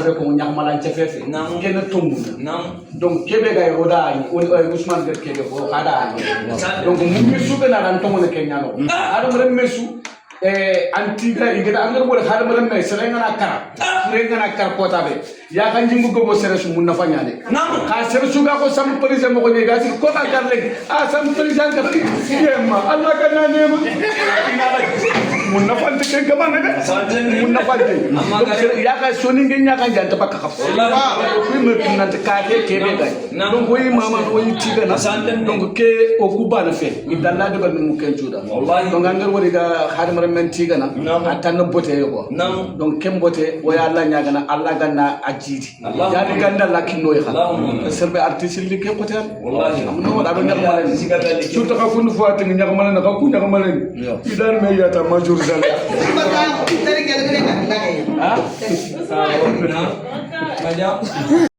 be ko nyamala chefefe kene tumbu donc kebe ga yoda Ousmane der kebe ko kada donc mu mesu be na dan to mo ne kenya no ada mo mesu antiga igeda angar mo hada mo me serenga na kara kota be ya kan jimbu go sere su mun na fanyane ka sere su ga ko sam police mo ko ne ga ko ta kar leg sam police an ka yema Allah ka na ne mun na fante ke ga man ga mun na fante ya ka soni ngi nya kan janta bakka khaf ko me tunna ta ka ke be ga donc woyi mama woyi tiga na donc ke o kuba na fe idalla de ban mu ken juda donc angar wori ga hadamar men tiga na atanna bote ko donc kem bote o ya Allah nya gana Allah ganna ajidi ya di ganda la kinno ya serbe artiste li ke bote wallahi amno wala do nyam malen surtout ka funu fo tan nyam malen ka ku nyam malen idan me yata majur dal ha